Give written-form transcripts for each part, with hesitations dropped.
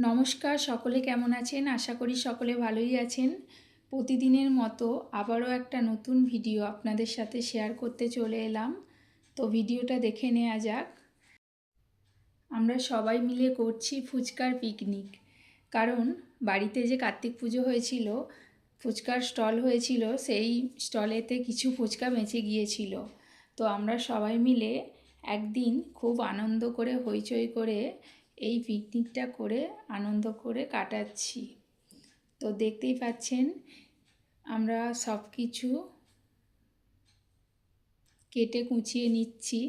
নমস্কার, সকলে কেমন আছেন? আশা করি সকলে ভালোই আছেন। প্রতিদিনের মতো আবারও একটা নতুন ভিডিও আপনাদের সাথে শেয়ার করতে চলে এলাম। তো ভিডিওটা দেখে নেওয়া যাক। আমরা সবাই মিলে করছি ফুচকার পিকনিক। কারণ বাড়িতে যে কার্তিক পুজো হয়েছিল, ফুচকার স্টল হয়েছিল, সেই স্টলেতে কিছু ফুচকা বেঁচে গিয়েছিল। তো আমরা সবাই মিলে একদিন খুব আনন্দ করে হইচই করে এই পিকনিকটা করে আনন্দ করে কাটাচ্ছি। তো দেখতেই পাচ্ছেন আমরা সব কিছু কেটে কুচিয়ে নিচ্ছি।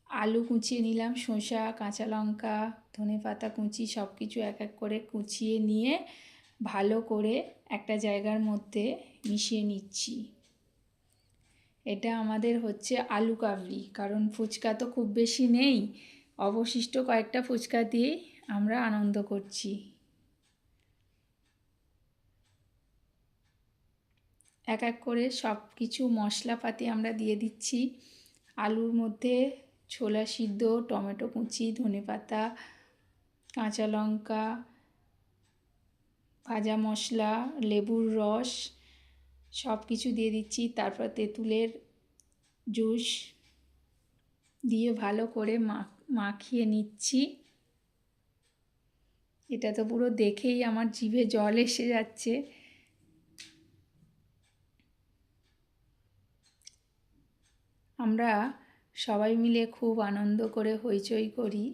আলু কুচিয়ে নিলাম, শসা, কাঁচা লঙ্কা, ধনেপাতা কুচি সব কিছু এক এক করে কুচিয়ে নিয়ে ভালো করে একটা জায়গার মধ্যে মিশিয়ে নিচ্ছি। এটা আমাদের হচ্ছে আলু কাবলি, কারণ ফুচকা তো খুব বেশি নেই, অবশিষ্ট কয়েকটা ফুচকা দিয়েই আমরা আনন্দ করছি। এক এক করে সব কিছু মশলাপাতি আমরা দিয়ে দিচ্ছি। আলুর মধ্যে ছোলা সিদ্ধ, টমেটো কুচি, ধনেপাতা, কাঁচা লঙ্কা, ভাজা মশলা, লেবুর রস সব কিছু দিয়ে দিচ্ছি। তারপর তেঁতুলের জুস দিয়ে ভালো করে মাখিয়ে নিচ্ছি। এটা তো পুরো দেখেই আমার জিভে জল এসে যাচ্ছে। আমরা সবাই মিলে খুব আনন্দ করে হইচই করি।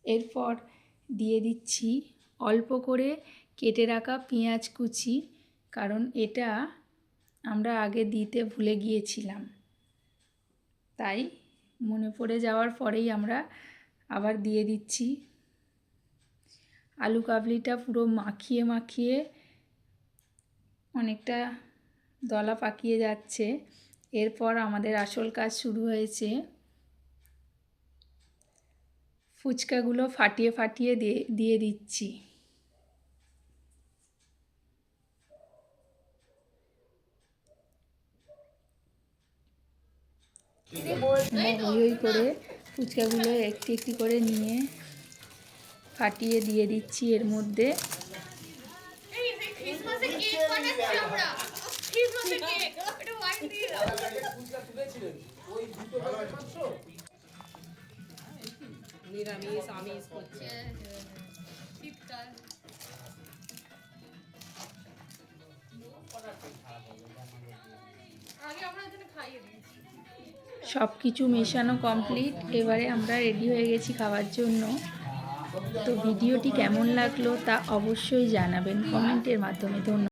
এরপর দিয়ে দিচ্ছি অল্প করে কেটে রাখা পেঁয়াজ কুচি, কারণ এটা আমরা আগে দিতে ভুলে গিয়েছিলাম, তাই মনে পড়ে যাওয়ার পরেই আমরা আবার দিয়ে দিচ্ছি। আলু কাবলিটা পুরো মাখিয়ে মাখিয়ে অনেকটা দলা পাকিয়ে যাচ্ছে। এরপর আমাদের আসল কাজ শুরু হয়েছে। ফুচকাগুলো ফাটিয়ে ফাটিয়ে দিয়ে দিচ্ছি। হই করে ফুচকাগুলো একটি একটি করে নিয়ে ফাটিয়ে দিয়ে দিচ্ছি এর মধ্যে। নিরামিষ আমিষ করছে। সব কিছু মেশানো কমপ্লিট। এবারে আমরা রেডি হয়ে গেছি খাওয়ার জন্য। তো ভিডিওটি কেমন লাগলো তা অবশ্যই জানাবেন কমেন্টের মাধ্যমে। ধন্যবাদ।